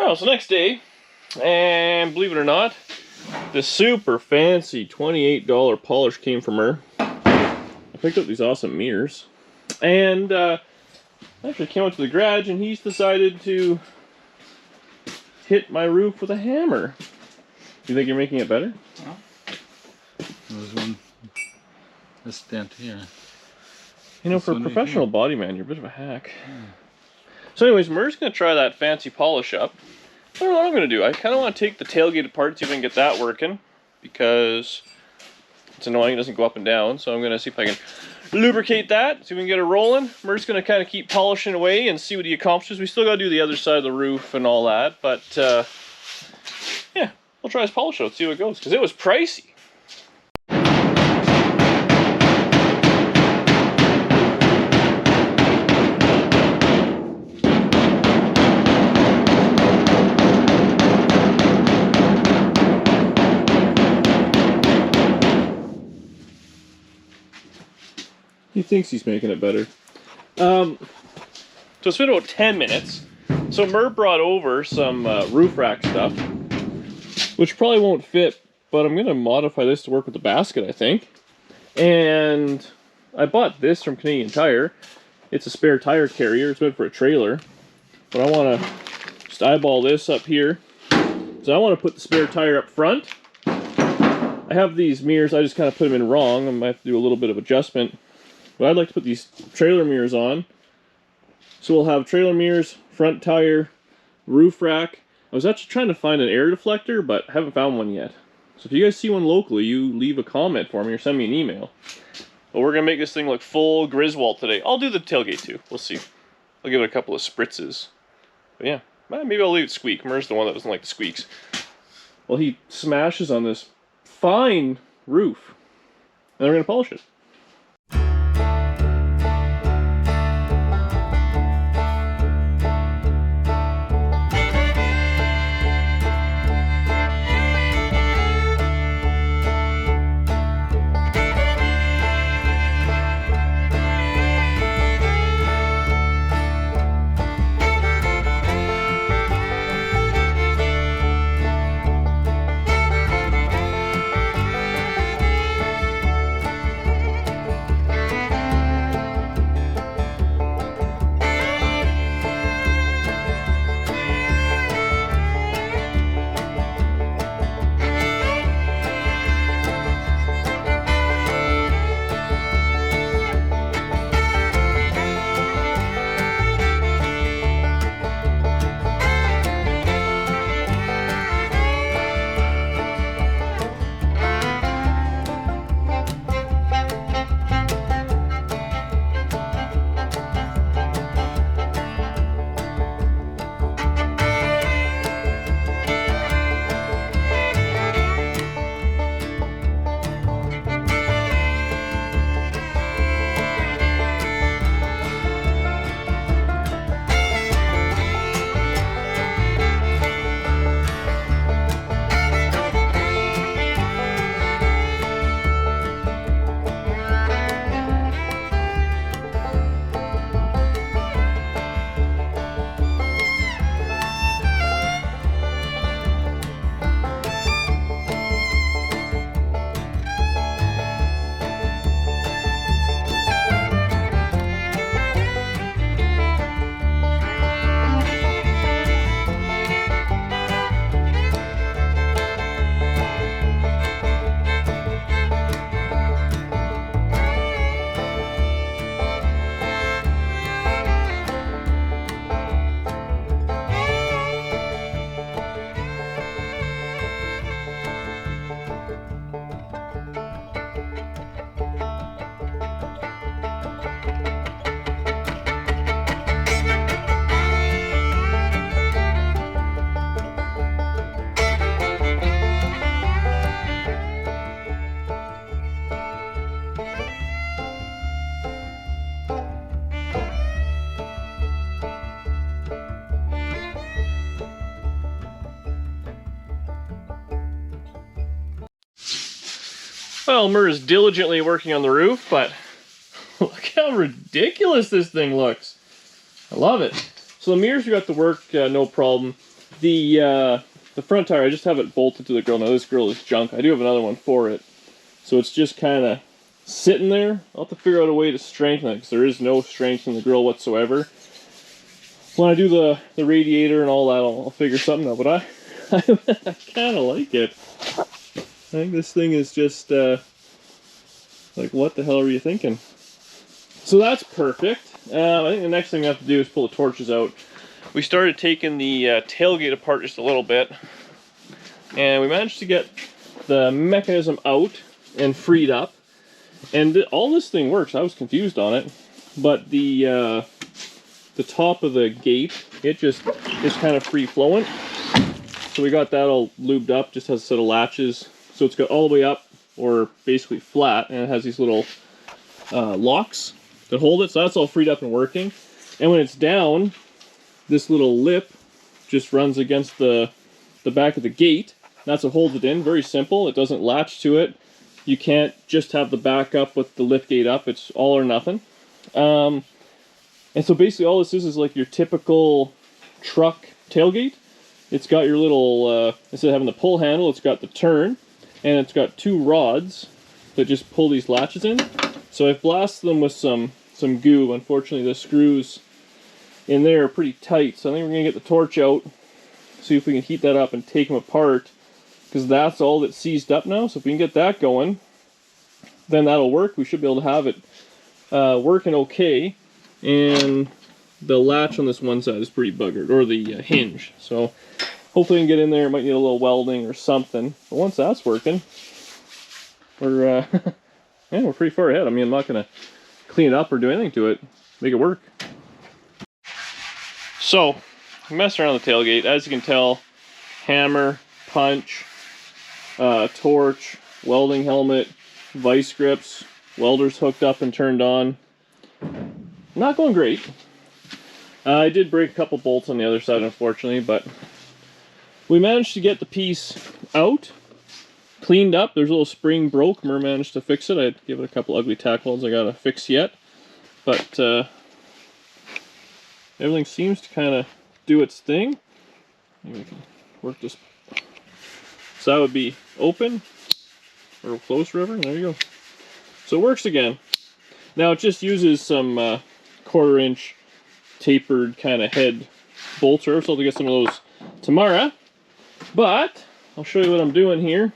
Well, so next day, and believe it or not, this super fancy $28 polish came from her. I picked up these awesome mirrors, and actually came out to the garage, and he's decided to hit my roof with a hammer. Do you think you're making it better? Well, there's one, this dent here. You know, for a professional body man, you're a bit of a hack. Yeah. So anyways, Murr's going to try that fancy polish up. I don't know what I'm going to do. I kind of want to take the tailgate apart, see if I can get that working, because it's annoying, it doesn't go up and down. So I'm going to see if I can lubricate that, see if we can get it rolling. Murr's going to kind of keep polishing away and see what he accomplishes. We still got to do the other side of the roof and all that, but yeah, we'll try his polish out, see how it goes, because it was pricey. He thinks he's making it better. So it's been about 10 minutes. So Murr brought over some roof rack stuff, which probably won't fit, but I'm going to modify this to work with the basket, I think. And I bought this from Canadian Tire. It's a spare tire carrier. It's meant for a trailer. But I want to just eyeball this up here. So I want to put the spare tire up front. I have these mirrors. I just kind of put them in wrong. I might have to do a little bit of adjustment. But I'd like to put these trailer mirrors on. So we'll have trailer mirrors, front tire, roof rack. I was actually trying to find an air deflector, but haven't found one yet. So if you guys see one locally, you leave a comment for me or send me an email. But we're going to make this thing look full Griswold today. I'll do the tailgate too. We'll see. I'll give it a couple of spritzes. But yeah, maybe I'll leave it squeak. Murr's the one that doesn't like the squeaks. Well, he smashes on this fine roof. And we're going to polish it. Well, Murr is diligently working on the roof, but look how ridiculous this thing looks. I love it. So the mirrors we got to work no problem. The front tire, I just have it bolted to the grill. Now this grill is junk. I do have another one for it. So it's just kind of sitting there. I'll have to figure out a way to strengthen it because there is no strength in the grill whatsoever. When I do the radiator and all that, I'll figure something out. But I kind of like it. I think this thing is just like, what the hell are you thinking? So that's perfect. I think the next thing I have to do is pull the torches out. We started taking the tailgate apart just a little bit, and we managed to get the mechanism out and freed up. And all this thing works. I was confused on it, but the top of the gate, it just is kind of free flowing. So we got that all lubed up. Just has a set of latches, so it's got all the way up, or basically flat, and it has these little locks that hold it. So that's all freed up and working. And when it's down, this little lip just runs against the back of the gate. That's what holds it in. Very simple. It doesn't latch to it. You can't just have the back up with the lift gate up. It's all or nothing. And so basically all this is like your typical truck tailgate. It's got your little, instead of having the pull handle, it's got the turn, and it's got two rods that just pull these latches in. So I've blasted them with some goo. Unfortunately, the screws in there are pretty tight, so I think we're going to get the torch out, see if we can heat that up and take them apart, because that's all that's seized up now. So if we can get that going, then that'll work. We should be able to have it working okay. And the latch on this one side is pretty buggered, or the hinge. So hopefully we can get in there. It might need a little welding or something. But once that's working, we're yeah, we're pretty far ahead. I mean, I'm not going to clean it up or do anything to it. Make it work. So, messing around the tailgate. As you can tell, hammer, punch, torch, welding helmet, vice grips, welders hooked up and turned on. Not going great. I did break a couple bolts on the other side, unfortunately, but we managed to get the piece out, cleaned up. There's a little spring broke. Mer managed to fix it. I'd give it a couple ugly tack welds I gotta fix yet, but everything seems to kind of do its thing. Maybe we can work this. So that would be open or close, river. There you go. So it works again. Now it just uses some 1/4 inch tapered kind of head bolts. So I'll get some of those tomorrow. But I'll show you what I'm doing here.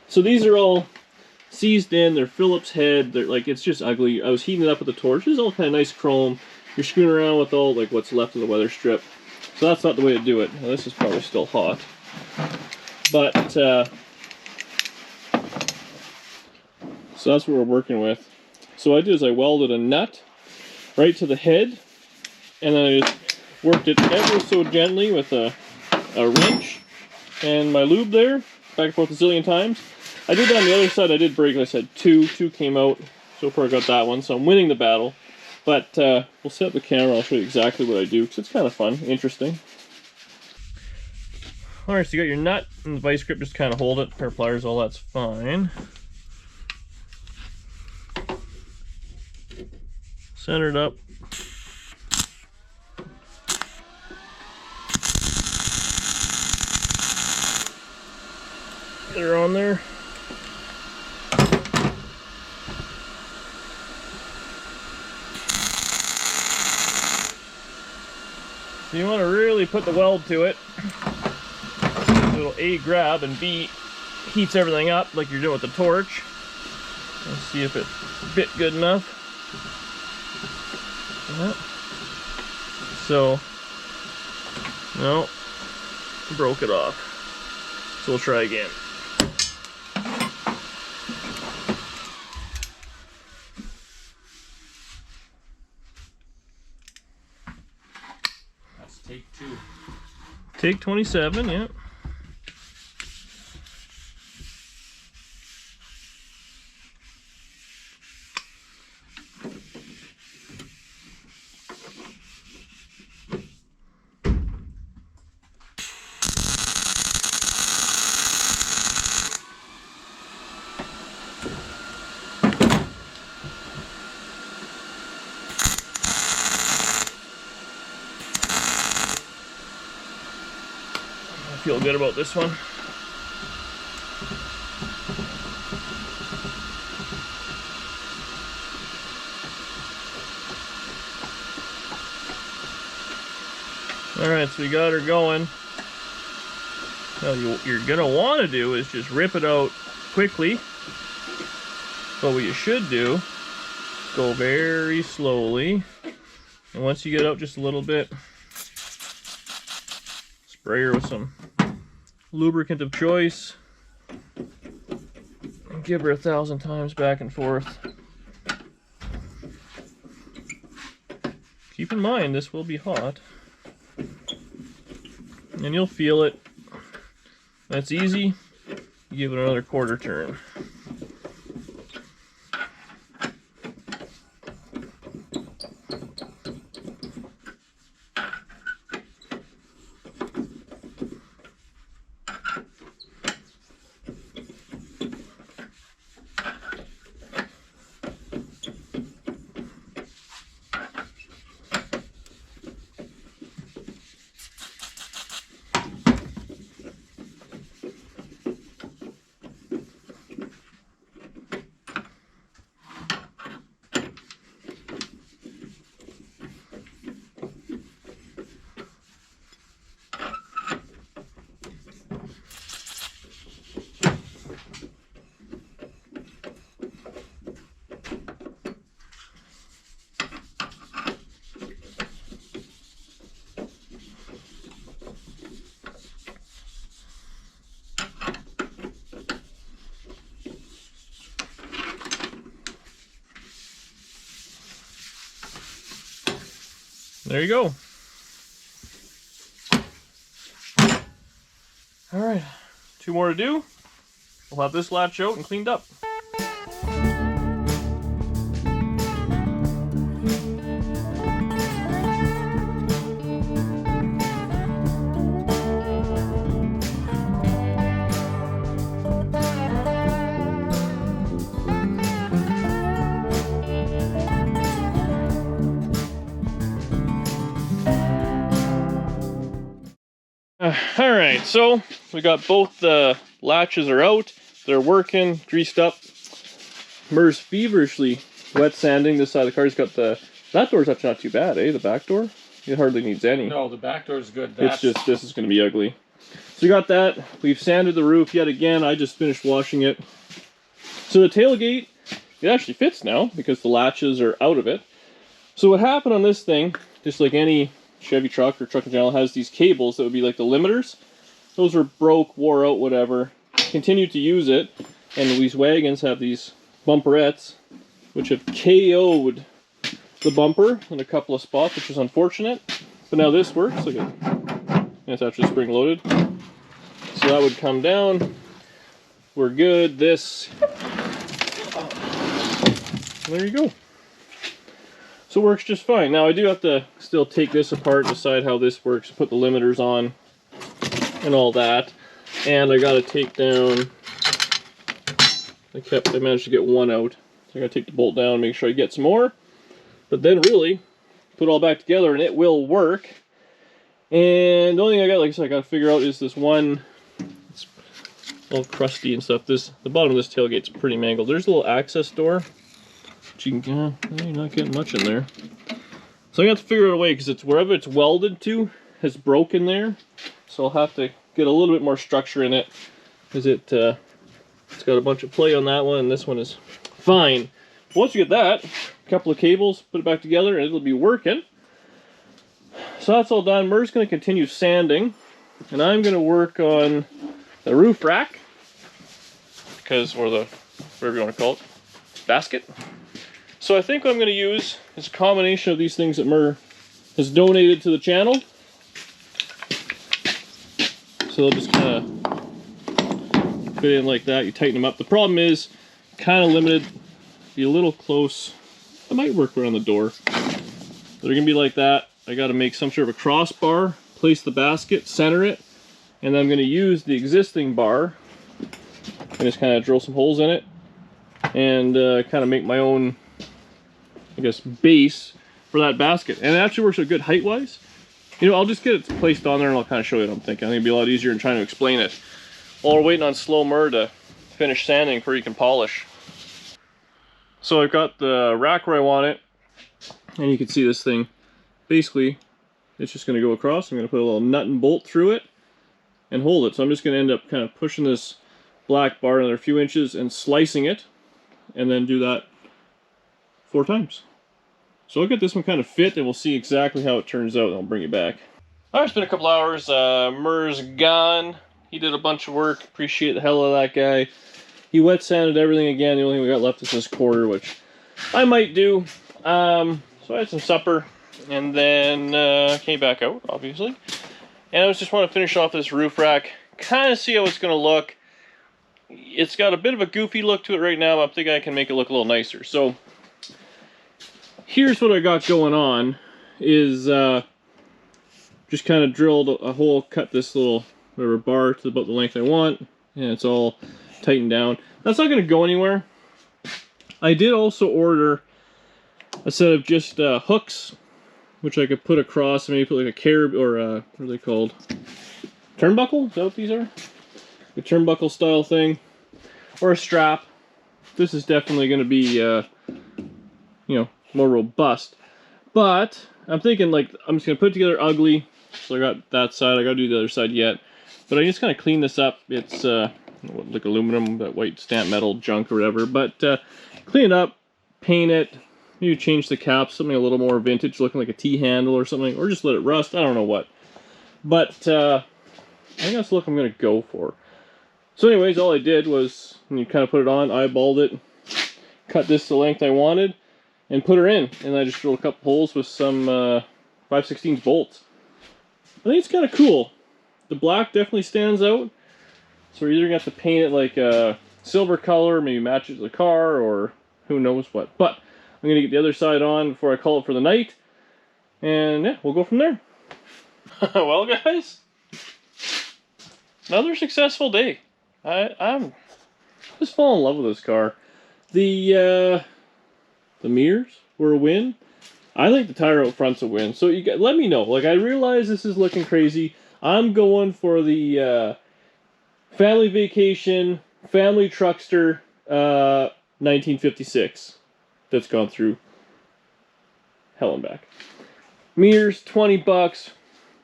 So these are all seized in. They're Phillips head. They're like, it's just ugly. I was heating it up with the torch. This is all kind of nice chrome. You're screwing around with all like what's left of the weather strip. So that's not the way to do it. Now, this is probably still hot. But so that's what we're working with. So what I did is I welded a nut right to the head, and then I just worked it ever so gently with a wrench and my lube there, back and forth a zillion times. I did that on the other side. I did break, like I said, two came out. So far I got that one, so I'm winning the battle. But we'll set up the camera. I'll show you exactly what I do, because it's kind of fun, interesting. Alright, so you got your nut and the vice grip, just kind of hold it. Pair of pliers, all that's fine. Center it up. Get her on there. So you want to really put the weld to it. So it'll A, grab, and B, heats everything up like you're doing with the torch. Let's see if it bit good enough. Yeah. So, no, broke it off. So we'll try again. That's take 2. Take 27, yeah. feel good about this one. Alright, so we got her going. Now you're gonna want to do is just rip it out quickly. But what you should do, go very slowly. And once you get out just a little bit, spray her with some lubricant of choice. And give her 1,000 times back and forth. Keep in mind, this will be hot. And you'll feel it. That's easy. You give it another quarter turn. There you go. All right, 2 more to do. We'll have this latch out and cleaned up. All right, so we got both the latches are out. They're working, greased up. Mer's feverishly wet sanding this side of the car. He's got that door's actually not too bad, eh? The back door? It hardly needs any. No, the back door's good. It's just, this is going to be ugly. So we got that. We've sanded the roof yet again. I just finished washing it. So the tailgate, it actually fits now because the latches are out of it. So what happened on this thing, just like any Chevy truck or truck in general, has these cables that would be like the limiters. Those were broke, wore out, whatever. Continued to use it, and these wagons have these bumperettes which have KO'd the bumper in a couple of spots, which is unfortunate. But now this works. Look at it. It's actually spring loaded. So that would come down. We're good. This. There you go. So it works just fine. Now I do have to still take this apart, decide how this works, put the limiters on and all that. And I gotta take down, I managed to get one out. So I gotta take the bolt down, make sure I get some more. But then really, put it all back together and it will work. And the only thing I got, like I said, I gotta figure out is this one, it's all crusty and stuff. The bottom of this tailgate's pretty mangled. There's a little access door. You can, you're not getting much in there. So I have to figure out a way, because it's wherever it's welded to has broken there. So I'll have to get a little bit more structure in it, because it's got a bunch of play on that one, and this one is fine. Once you get that, a couple of cables, put it back together, and it'll be working. So that's all done. Mer's going to continue sanding, and I'm going to work on the roof rack, because, or the, whatever you want to call it, basket. So I think what I'm going to use is a combination of these things that Mer has donated to the channel. So they'll just kind of fit in like that. You tighten them up. The problem is kind of limited. Be a little close. I might work around the door. They're going to be like that. I got to make some sort of a crossbar, place the basket, center it, and then I'm going to use the existing bar and just kind of drill some holes in it and kind of make my own, I guess, base for that basket. And it actually works out good height-wise. You know, I'll just get it placed on there and I'll kind of show you what I'm thinking. I think it'd be a lot easier than trying to explain it while we're waiting on slow Mur to finish sanding before you can polish. So I've got the rack where I want it, and you can see this thing. Basically, it's just going to go across. I'm going to put a little nut and bolt through it and hold it. So I'm just going to end up kind of pushing this black bar another few inches and slicing it, and then do that 4 times. So I'll get this one kind of fit, and we'll see exactly how it turns out, and I'll bring it back. Alright, it's been a couple hours. Mur's gone. He did a bunch of work. Appreciate the hell of that guy. He wet sanded everything again. The only thing we got left is this quarter, which I might do. So I had some supper, and then came back out, obviously. And I was just want to finish off this roof rack, kind of see how it's going to look. It's got a bit of a goofy look to it right now, but I'm thinking I can make it look a little nicer. So here's what I got going on, is just kind of drilled a hole, cut this little whatever bar to about the length I want, and it's all tightened down. That's not going to go anywhere. I did also order a set of just hooks, which I could put across and maybe put like a carab, or what are they called? Turnbuckle? Is that what these are? A turnbuckle style thing, or a strap. This is definitely going to be, you know, more robust. But I'm thinking like I'm just going to put it together ugly. So I got that side. I got to do the other side yet. But I just kind of clean this up. It's like aluminum, that white stamp metal junk or whatever. But clean it up, paint it. Maybe change the cap, something a little more vintage, looking like a T-handle or something, or just let it rust. I don't know what. But I think that's the look I'm going to go for. So anyways, all I did was, when you kind of put it on, eyeballed it, cut this the length I wanted, and put her in. And I just drilled a couple holes with some 5/16 bolts. I think it's kind of cool. The black definitely stands out. So we're either going to have to paint it like a silver color, maybe matches the car, or who knows what. But I'm going to get the other side on before I call it for the night. And yeah, we'll go from there. Well, guys, another successful day. I'm just falling in love with this car. The mirrors were a win. I think the tire out front's a win. So you let me know. Like, I realize this is looking crazy. I'm going for the family vacation, family Truckster 1956 that's gone through hell and back. Mirrors, 20 bucks.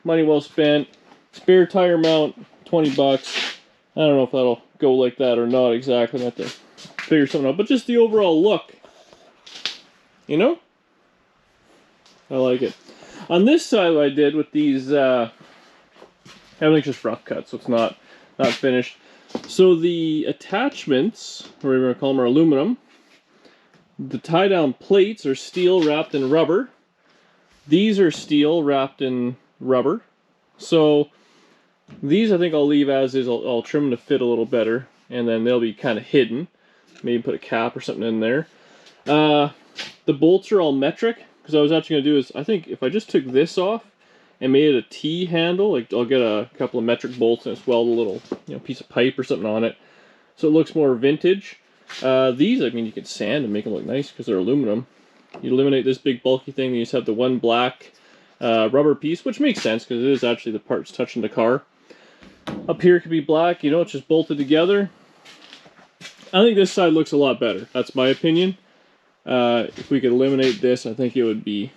Money well spent. Spare tire mount, 20 bucks. I don't know if that'll go like that or not exactly. I have to figure something out. But just the overall look. You know? I like it. On this side, what I did with these, everything's just rough cut, so it's not finished. So the attachments, or whatever you want to call them, are aluminum. The tie-down plates are steel wrapped in rubber. These are steel wrapped in rubber. So these I think I'll leave as is. I'll trim them to fit a little better, and then they'll be kind of hidden. Maybe put a cap or something in there. The bolts are all metric, because I was actually going to do is, I think if I just took this off and made it a T handle, like I'll get a couple of metric bolts and just weld a little, you know, piece of pipe or something on it, so it looks more vintage. These, I mean, you can sand and make them look nice because they're aluminum. You eliminate this big bulky thing, and you just have the one black rubber piece, which makes sense because it is actually the parts touching the car. Up here could be black, you know, it's just bolted together. I think this side looks a lot better. That's my opinion. If we could eliminate this, I think it would be,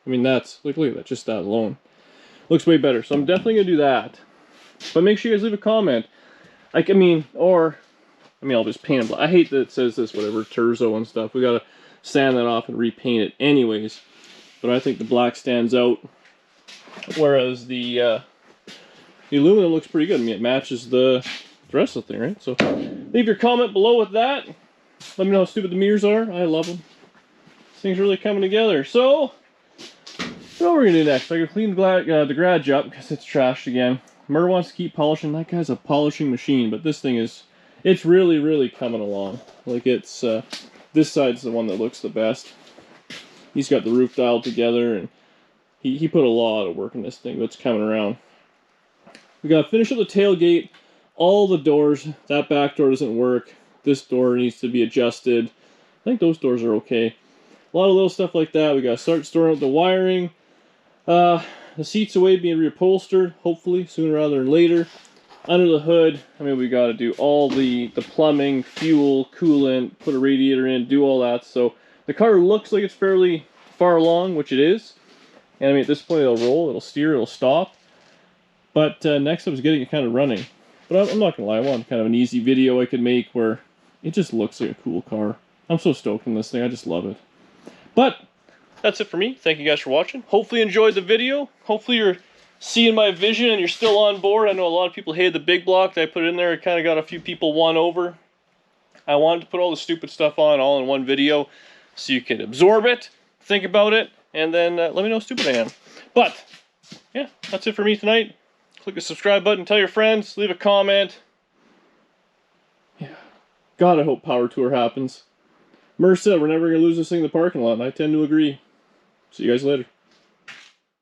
I mean, that's, look at that, just that alone. Looks way better, so I'm definitely going to do that. But make sure you guys leave a comment. I'll just paint it black. I hate that it says this, whatever, Terzo and stuff. We got to sand that off and repaint it anyways. But I think the black stands out, whereas the aluminum looks pretty good. I mean, it matches the rest of the thing, right? So leave your comment below with that. Let me know how stupid the mirrors are. I love them. This thing's really coming together. So, what we're going to do next? I'm going to clean the garage up because it's trashed again. Mur wants to keep polishing. That guy's a polishing machine, but this thing is, it's really, really coming along. Like, it's, this side's the one that looks the best. He's got the roof dialed together, and he put a lot of work in this thing, but it's coming around. We got to finish up the tailgate, all the doors. That back door doesn't work. This door needs to be adjusted. I think those doors are okay. A lot of little stuff like that. We got to start storing out the wiring. the seats away being reupholstered, hopefully sooner rather than later. Under the hood, I mean, we got to do all the plumbing, fuel, coolant, put a radiator in, do all that. So the car looks like it's fairly far along, which it is. And I mean, at this point, it'll roll, it'll steer, it'll stop. But next up is getting it kind of running. But I'm not going to lie, I want kind of an easy video I could make where it just looks like a cool car. I'm so stoked on this thing, I just love it. But that's it for me. Thank you guys for watching. Hopefully you enjoyed the video. Hopefully you're seeing my vision and you're still on board. I know a lot of people hated the big block that I put in there. It kind of got a few people won over. I wanted to put all the stupid stuff on all in one video so you can absorb it, think about it, and then let me know how stupid I am. But yeah, that's it for me tonight. Click the subscribe button, tell your friends, leave a comment. Yeah, God, I hope Power Tour happens. Mer said we're never going to lose this thing in the parking lot, and I tend to agree. See you guys later.